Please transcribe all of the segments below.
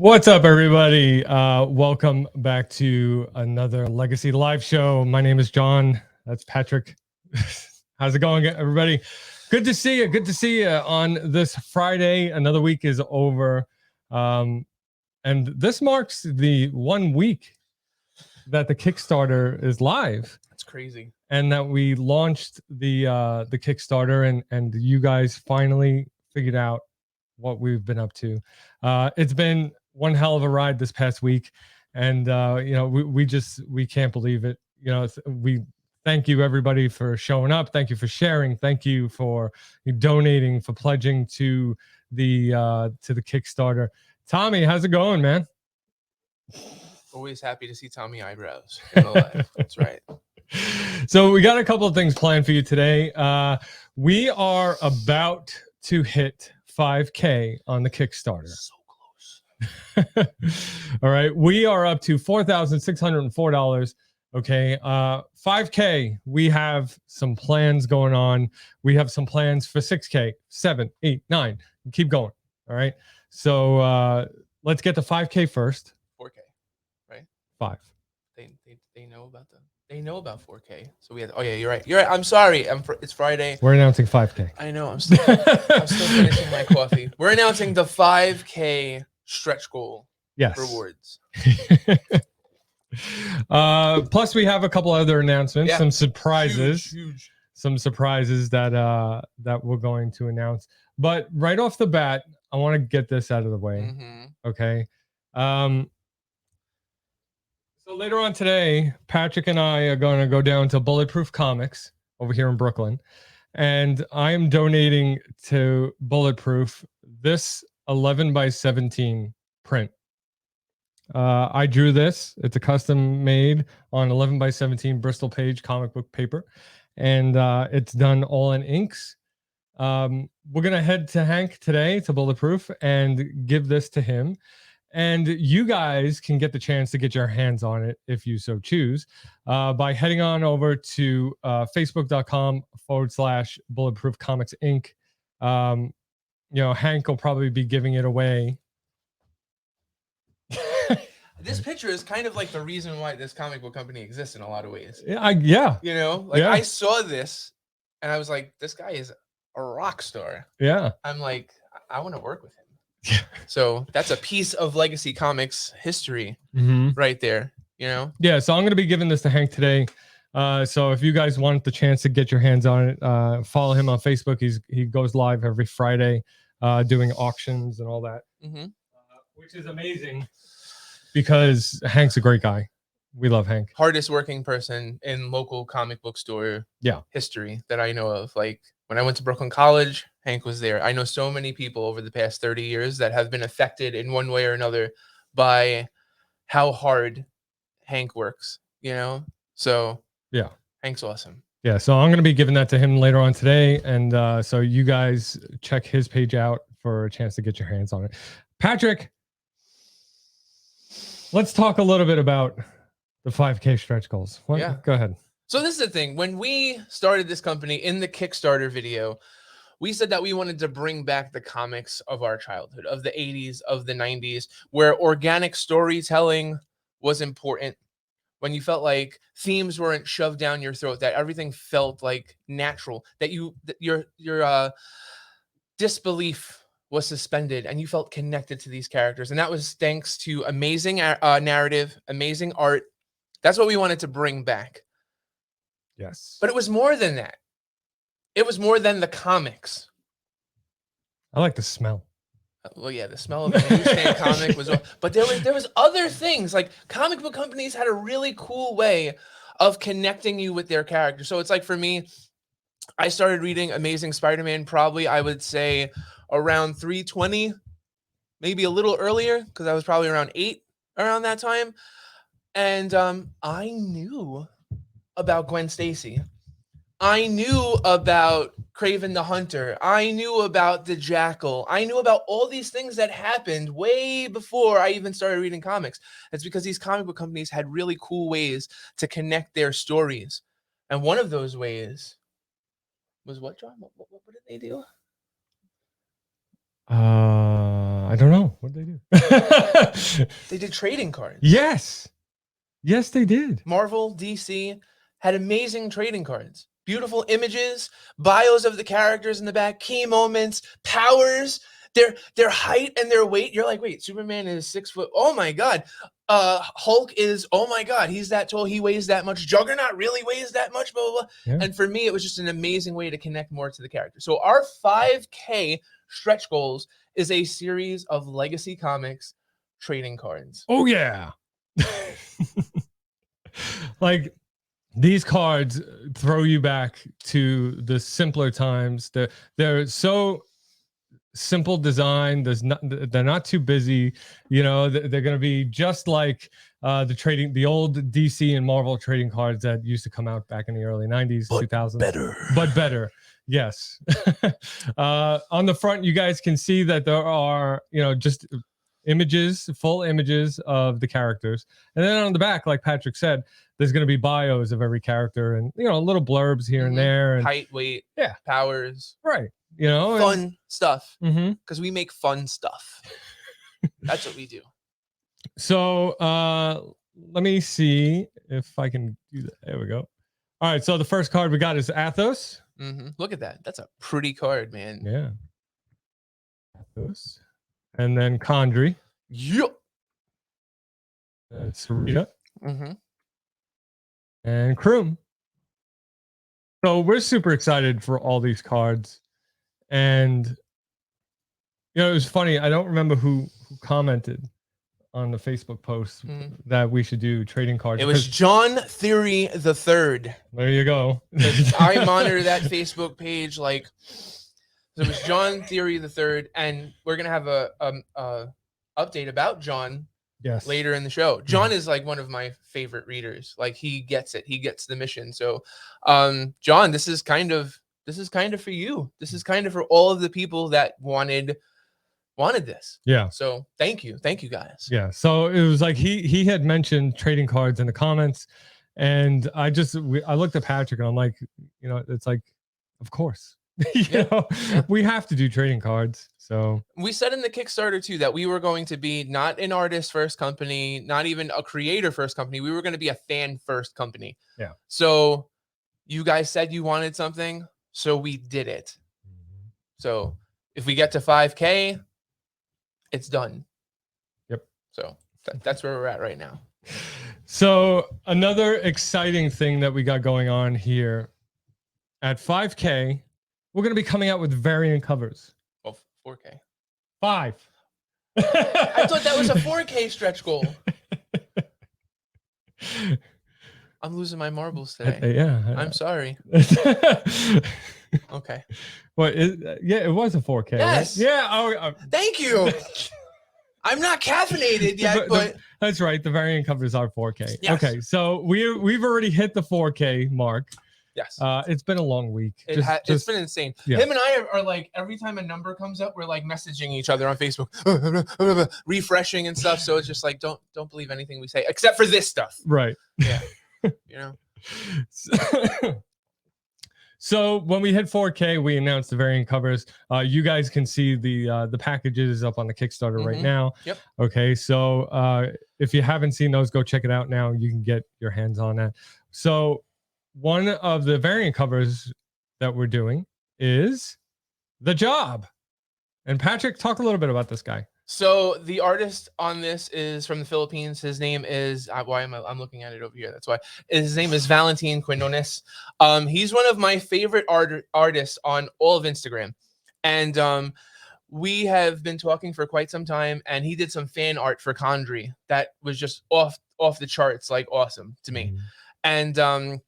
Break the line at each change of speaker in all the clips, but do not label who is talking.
What's up, everybody? Welcome back to another Legacy Live show. My name is John. That's Patrick. How's it going, everybody? Good to see you. Good to see you on this Friday. Another week is over. And this marks the 1 week that the Kickstarter is live.
That's crazy.
And that we launched the Kickstarter and you guys finally figured out what we've been up to. It's been one hell of a ride this past week, and we can't believe it. We thank you, everybody, for showing up. Thank you for sharing. Thank you for donating, for pledging to the Kickstarter. Tommy, how's it going, man?
Always happy to see Tommy eyebrows in the live. That's right.
So we got a couple of things planned for you today. We are about to hit 5K on the Kickstarter.
So close.
All right. We are up to $4,604. Okay. 5K. We have some plans going on. We have some plans for 6K, 7, 8, 9. Keep going. All right. So let's get to 5K first.
4K, right?
5.
They know about them. They know about 4K. So we had. Oh yeah, you're right. You're right. I'm sorry. It's Friday.
We're announcing 5K.
I know. I'm still finishing my coffee. We're announcing the 5K stretch goal.
Yes.
Rewards.
Plus, we have a couple other announcements. Yeah. Some surprises.
Huge.
Some surprises that we're going to announce. But right off the bat, I want to get this out of the way.
Mm-hmm.
Okay. So later on today, Patrick and I are going to go down to Bulletproof Comics over here in Brooklyn, and I am donating to Bulletproof this 11x17 print. I drew this. It's a custom made on 11x17 Bristol page comic book paper, and it's done all in inks. We're going to head to Hank today to Bulletproof and give this to him. And you guys can get the chance to get your hands on it if you so choose by heading on over to facebook.com/Bulletproof Comics Inc. Hank will probably be giving it away.
This picture is kind of like the reason why this comic book company exists in a lot of ways.
Yeah.
I saw this and I was like, this guy is a rock star.
Yeah.
I'm like, I want to work with him. So that's a piece of Legacy Comics history right there,
Yeah, so I'm going to be giving this to Hank today. So if you guys want the chance to get your hands on it, follow him on Facebook. He goes live every Friday doing auctions and all that, which is amazing because Hank's a great guy. We love Hank.
Hardest working person in local comic book store history that I know of. Like when I went to Brooklyn College, Hank was there. I know so many people over the past 30 years that have been affected in one way or another by how hard Hank works, So
yeah,
Hank's awesome.
Yeah, so I'm going to be giving that to him later on today. And so you guys check his page out for a chance to get your hands on it. Patrick, let's talk a little bit about the 5K stretch goals.
Yeah.
Go ahead.
So this is the thing. When we started this company in the Kickstarter video, we said that we wanted to bring back the comics of our childhood, of the 80s, of the 90s, where organic storytelling was important, when you felt like themes weren't shoved down your throat, that everything felt like natural, that your disbelief was suspended and you felt connected to these characters. And that was thanks to amazing narrative, amazing art. That's what we wanted to bring back.
Yes.
But it was more than that. It was more than the comics.
I like the smell.
Well, yeah, the smell of a newsstand comic was, but there was other things. Like comic book companies had a really cool way of connecting you with their characters. So it's like for me, I started reading Amazing Spider-Man probably, I would say, around 320, maybe a little earlier, because I was probably around 8 around that time. And I knew about Gwen Stacy. I knew about Kraven the Hunter. I knew about the Jackal. I knew about all these things that happened way before I even started reading comics. It's because these comic book companies had really cool ways to connect their stories. And one of those ways was what, John? What did they do?
I I don't know what they do.
They did trading cards.
Yes, they did.
Marvel, DC had amazing trading cards. Beautiful images, bios of the characters in the back, key moments, powers, their height and their weight. You're like, wait, Superman is 6 foot. Oh my God. Hulk is, oh my God, he's that tall. He weighs that much. Juggernaut really weighs that much, blah, blah, blah.
Yeah.
And for me, it was just an amazing way to connect more to the character. So our 5K stretch goals is a series of Legacy Comics trading cards.
Oh yeah. Like these cards throw you back to the simpler times. They're so simple design. They're not too busy. You know, they're going to be just like the old DC and Marvel trading cards that used to come out back in the early 90s, 2000s. But better. Yes. On the front, you guys can see that there are, just images, full images of the characters. And then on the back, like Patrick said, there's going to be bios of every character and, little blurbs here and there. And
height, weight,
yeah,
powers.
Right.
Fun stuff.
Mm-hmm.
Because we make fun stuff. That's what we do.
So let me see if I can do that. There we go. All right. So the first card we got is Athos.
Mm-hmm. Look at that. That's a pretty card, man.
Yeah. Athos. And then Condry.
Yep.
Sarita.
Mm-hmm.
And Kroom. So we're super excited for all these cards. And, it was funny. I don't remember who commented on the Facebook post that we should do trading cards.
It was John Theory the Third.
There you go.
I monitor that Facebook page like... So it was John Theory the Third, and we're gonna have a update about John later in the show. John is like one of my favorite readers. Like he gets it. He gets the mission. So, John, this is kind of for you. This is kind of for all of the people that wanted this.
Yeah.
So thank you guys.
Yeah. So it was like he had mentioned trading cards in the comments, and I looked at Patrick and I'm like, it's like, of course. We have to do trading cards. So
we said in the Kickstarter too that we were going to be not an artist first company, not even a creator first company. We were going to be a fan first company.
Yeah.
So you guys said you wanted something, so we did it. So if we get to 5K, it's done.
Yep.
So that's where we're at right now.
So another exciting thing that we got going on here at 5K. We're going to be coming out with variant covers.
Well, 4K.
5.
I thought that was a 4K stretch goal. I'm losing my marbles today.
Yeah.
I'm sorry. Okay.
Well, it was a 4K.
Yes.
Right? Yeah.
Thank you. I'm not caffeinated yet, but
that's right. The variant covers are 4K.
Yes.
Okay. So we've already hit the 4K mark.
Yes.
It's been a long week.
It's been insane.
Yeah.
Him and I are like, every time a number comes up, we're like messaging each other on Facebook, refreshing and stuff. So it's just like, don't believe anything we say, except for this stuff.
Right.
Yeah.
So when we hit 4K, we announced the variant covers. You guys can see the packages up on the Kickstarter right now.
Yep.
Okay. So if you haven't seen those, go check it out now. You can get your hands on that. So one of the variant covers that we're doing is The Job. And Patrick, talk a little bit about this guy.
So the artist on this is from the Philippines. His name is I'm looking at it over here. That's why his name is Valentin Quinones. He's one of my favorite artists on all of Instagram, and we have been talking for quite some time. And he did some fan art for Condry that was just off the charts, like awesome to me. And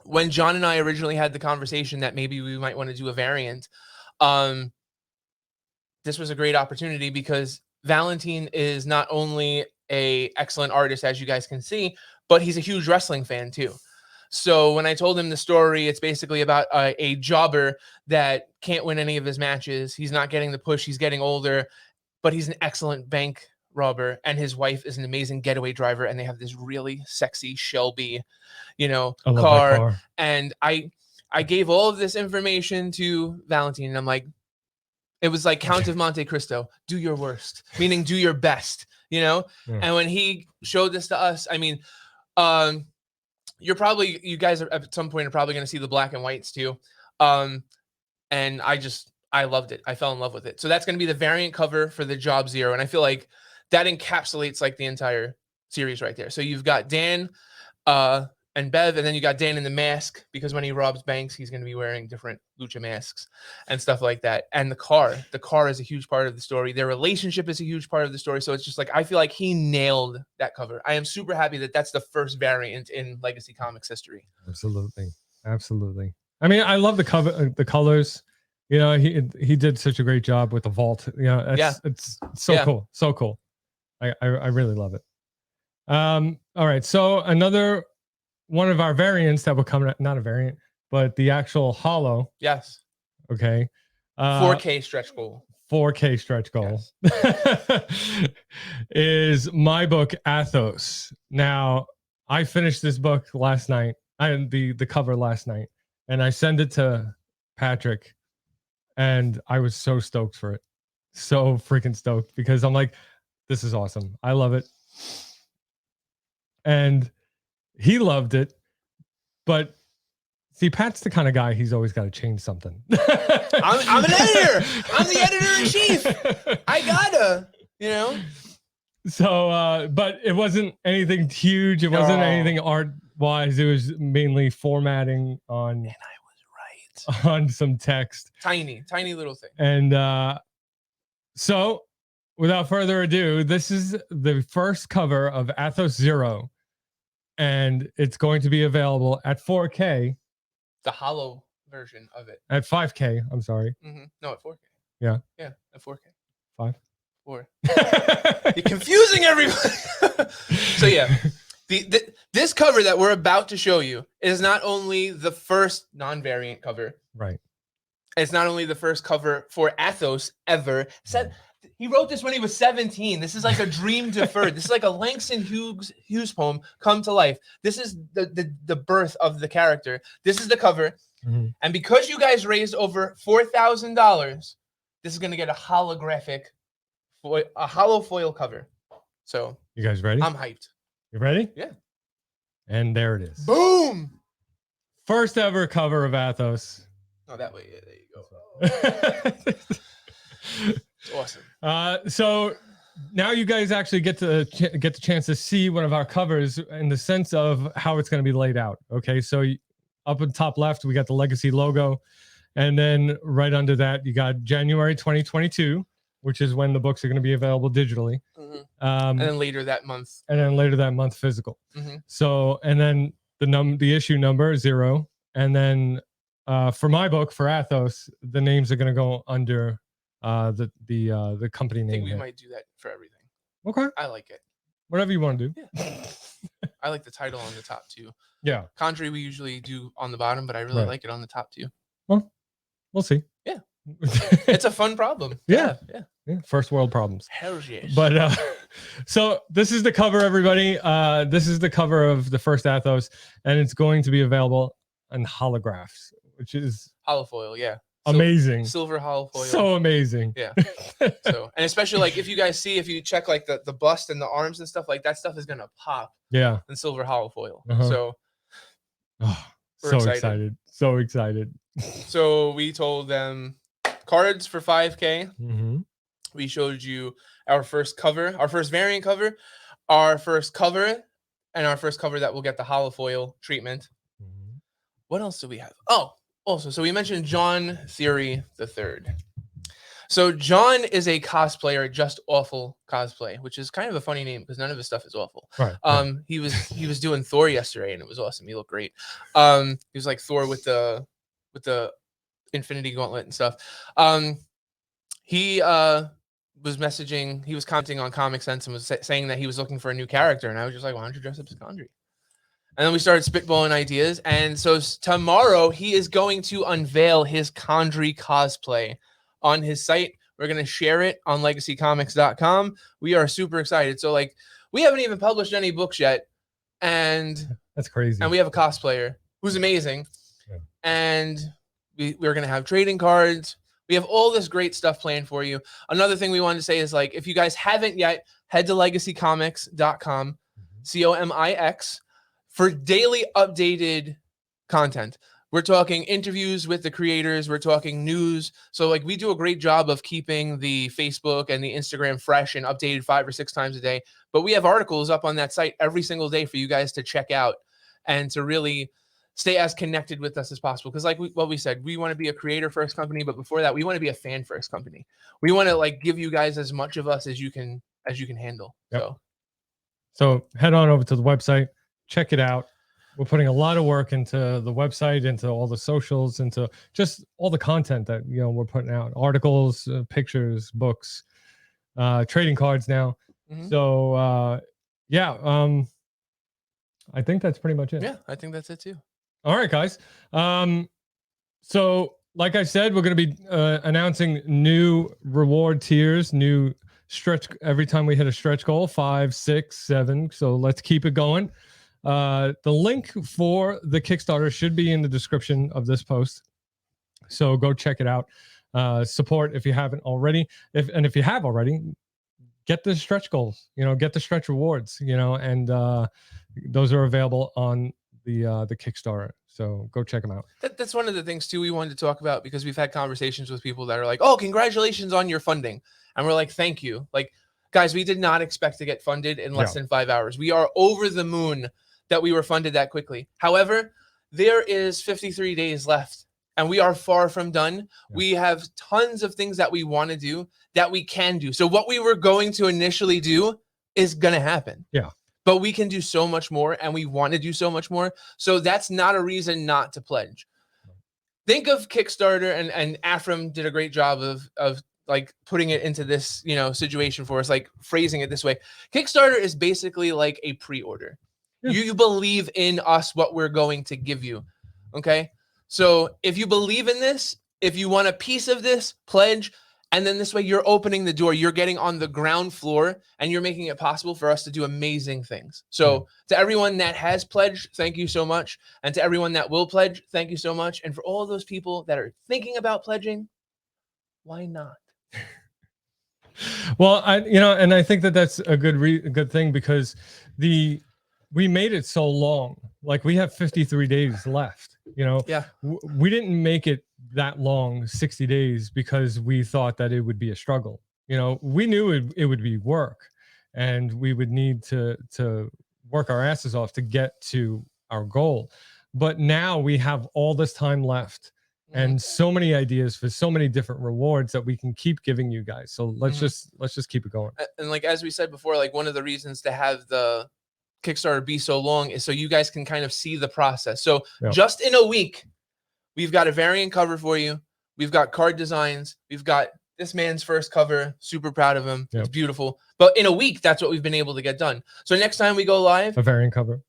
when John and I originally had the conversation that maybe we might want to do a variant, this was a great opportunity because Valentin is not only an excellent artist, as you guys can see, but he's a huge wrestling fan too. So when I told him the story, it's basically about a jobber that can't win any of his matches. He's not getting the push. He's getting older, but he's an excellent bank robber, and his wife is an amazing getaway driver, and they have this really sexy Shelby, car. And I gave all of this information to Valentin, and I'm like, It was like Count of Monte Cristo, do your worst, meaning do your best, you know?
Yeah.
And when he showed this to us, I mean, you guys are at some point are probably going to see the black and whites too. And I loved it. I fell in love with it. So that's going to be the variant cover for the Job Zero. And I feel like that encapsulates like the entire series right there. So you've got Dan, and Bev, and then you got Dan in the mask, because when he robs banks, he's going to be wearing different lucha masks and stuff like that. And the car is a huge part of the story. Their relationship is a huge part of the story. So it's just like, I feel like he nailed that cover. I am super happy that that's the first variant in Legacy Comics history.
Absolutely. Absolutely. I mean, I love the cover, the colors. You know, he did such a great job with the vault. You know, it's so cool. So cool. I really love it. All right. So another one of our variants that will come, not a variant, but the actual hollow.
Yes.
Okay.
4K stretch goal.
4K stretch goal. Yes. Is my book Athos. Now, I finished this book last night. The cover last night, and I sent it to Patrick, and I was so stoked for it. So freaking stoked, because I'm like, this is awesome. I love it. And he loved it. But see, Pat's the kind of guy, he's always got to change something.
I'm an editor. I'm the editor-in-chief. I gotta, you know?
So, but it wasn't anything huge. It wasn't anything art-wise. It was mainly formatting on...
And I was right.
On some text.
Tiny little thing.
And so, without further ado, this is the first cover of Athos Zero. And it's going to be available at 4K.
The hollow version of it.
At 5K, I'm sorry.
Mm-hmm. No, at 4K.
Yeah.
Yeah, at 4K.
5?
4. You're confusing everybody. So yeah, this cover that we're about to show you is not only the first non-variant cover.
Right.
It's not only the first cover for Athos ever. He wrote this when he was 17. This is like a dream deferred. This is like a Langston Hughes poem come to life. This is the birth of the character. This is the cover. Mm-hmm. And because you guys raised over $4,000, this is going to get a holographic, a hollow foil cover. So
you guys ready?
I'm hyped.
You ready?
Yeah.
And there it is.
Boom.
First ever cover of Athos.
Oh, that way. Yeah, there you go. Awesome.
So now you guys actually get the chance to see one of our covers in the sense of how it's going to be laid out. Okay, so up in top left we got the Legacy logo, and then right under that you got January 2022, which is when the books are going to be available digitally.
Mm-hmm. And then later that month
physical.
Mm-hmm.
So, and then the issue number 0, and then for my book, for Athos, the names are going to go under the company name.
I think we might do that for everything.
Okay.
I like it.
Whatever you want to do.
Yeah. I like the title on the top too.
Yeah.
Contrary, we usually do on the bottom, but I really like it on the top too.
Well, we'll see.
Yeah. It's a fun problem.
Yeah.
Yeah.
First world problems.
Hell yes.
But so this is the cover, everybody. This is the cover of the first Athos, and it's going to be available in holographs, which is
holofoil. Yeah.
Amazing.
Silver holofoil.
So amazing.
Yeah. So, and especially like if you guys see, if you check like the bust and the arms and stuff, like that stuff is gonna pop.
Yeah.
In silver holofoil.
So we're so excited. So excited.
So we told them cards for 5K.
Mm-hmm.
We showed you our first cover, our first variant cover, our first cover, and our first cover that will get the holofoil treatment. Mm-hmm. What else do we have? Oh, also, so we mentioned John Theory III. So John is a cosplayer, just awful cosplay, which is kind of a funny name because none of his stuff is awful.
Right.
He was doing Thor yesterday and it was awesome. He looked great. He was like Thor with the Infinity Gauntlet and stuff. He was messaging, he was commenting on Comic Sense and was saying that he was looking for a new character, and I was just like, why don't you dress up as Condry? And then we started spitballing ideas. And so tomorrow he is going to unveil his Condry cosplay on his site. We're going to share it on legacycomics.com. We are super excited. So like, we haven't even published any books yet. And
that's crazy.
And we have a cosplayer who's amazing. Yeah. And we're going to have trading cards. We have all this great stuff planned for you. Another thing we wanted to say is, like, if you guys haven't yet, head to legacycomics.com, COMIX, for daily updated content. We're talking interviews with the creators. We're talking news. So, like, we do a great job of keeping the Facebook and the Instagram fresh and updated 5 or 6 times a day. But we have articles up on that site every single day for you guys to check out and to really stay as connected with us as possible. Because, like what we said, we want to be a creator first company, but before that, we want to be a fan first company. We want to, like, give you guys as much of us as you can handle.
Yep. So head on over to the website, check it out. We're putting a lot of work into the website, into all the socials, into just all the content that, you know, we're putting out: articles, pictures, books, trading cards now. So yeah, I think that's pretty much it.
Yeah, I think that's it too.
All right, guys. So like I said, we're going to be announcing new reward tiers, new stretch every time we hit a stretch goal, 5, 6, 7. So let's keep it going. The link for the Kickstarter should be in the description of this post. So go check it out. Support if you haven't already. If you have already, get the stretch goals, you know, get the stretch rewards, you know, and those are available on the Kickstarter. So go check them out.
That's one of the things too we wanted to talk about, because we've had conversations with people that are like, "Oh, congratulations on your funding," and we're like, "Thank you." Like, guys, we did not expect to get funded in less than 5 hours. We are over the moon that we were funded that quickly. However, there is 53 days left, and we are far from done. Yeah. We have tons of things that we want to do, that we can do. So what we were going to initially do is going to happen.
Yeah.
But we can do so much more, and we want to do so much more. So that's not a reason not to pledge. Think of Kickstarter, and Afram did a great job of like putting it into this, you know, situation for us, like phrasing it this way. Kickstarter is basically like a pre-order. Yeah. You believe in us, what we're going to give you. Okay. So if you believe in this, if you want a piece of this, pledge. And then this way you're opening the door, you're getting on the ground floor, and you're making it possible for us to do amazing things. So to everyone that has pledged, thank you so much. And to everyone that will pledge, thank you so much. And for all of those people that are thinking about pledging, why not?
Well, and I think that that's a good thing, because we made it so long. Like, we have 53 days left, you know.
Yeah.
We didn't make it that long, 60 days, because we thought that it would be a struggle. You know, we knew it would be work, and we would need to work our asses off to get to our goal. But now we have all this time left, and so many ideas for so many different rewards that we can keep giving you guys. So let's just keep it going.
And like, as we said before, like, one of the reasons to have the Kickstarter be so long is so you guys can kind of see the process. So just in a week, we've got a variant cover for you. We've got card designs. We've got this man's first cover. Super proud of him. It's beautiful. But in a week, that's what we've been able to get done. So next time we go live,
a variant cover.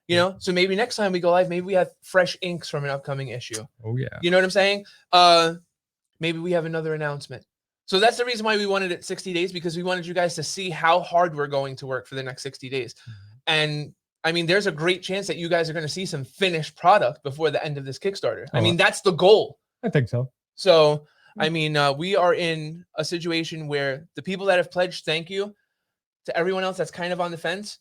You know, so maybe next time we go live, maybe we have fresh inks from an upcoming issue.
Oh yeah.
You know what I'm saying? Maybe we have another announcement. So that's the reason why we wanted it 60 days, because we wanted you guys to see how hard we're going to work for the next 60 days. And I mean, there's a great chance that you guys are going to see some finished product before the end of this Kickstarter. I mean, that's the goal.
I think so.
So, I mean, we are in a situation where the people that have pledged, thank you. To everyone else that's kind of on the fence,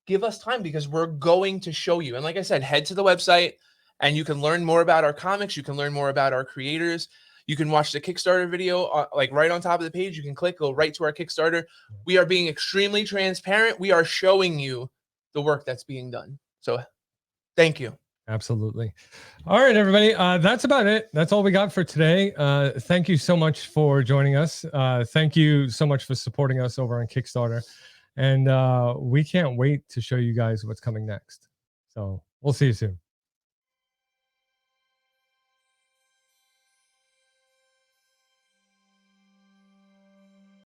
give us time, because we're going to show you. And like I said, head to the website and you can learn more about our comics. You can learn more about our creators. You can watch the Kickstarter video, like right on top of the page. You can go right to our Kickstarter. We are being extremely transparent. We are showing you the work that's being done. So thank you.
Absolutely. All right, everybody. That's about it. That's all we got for today. Thank you so much for joining us. Thank you so much for supporting us over on Kickstarter. And we can't wait to show you guys what's coming next. So we'll see you soon.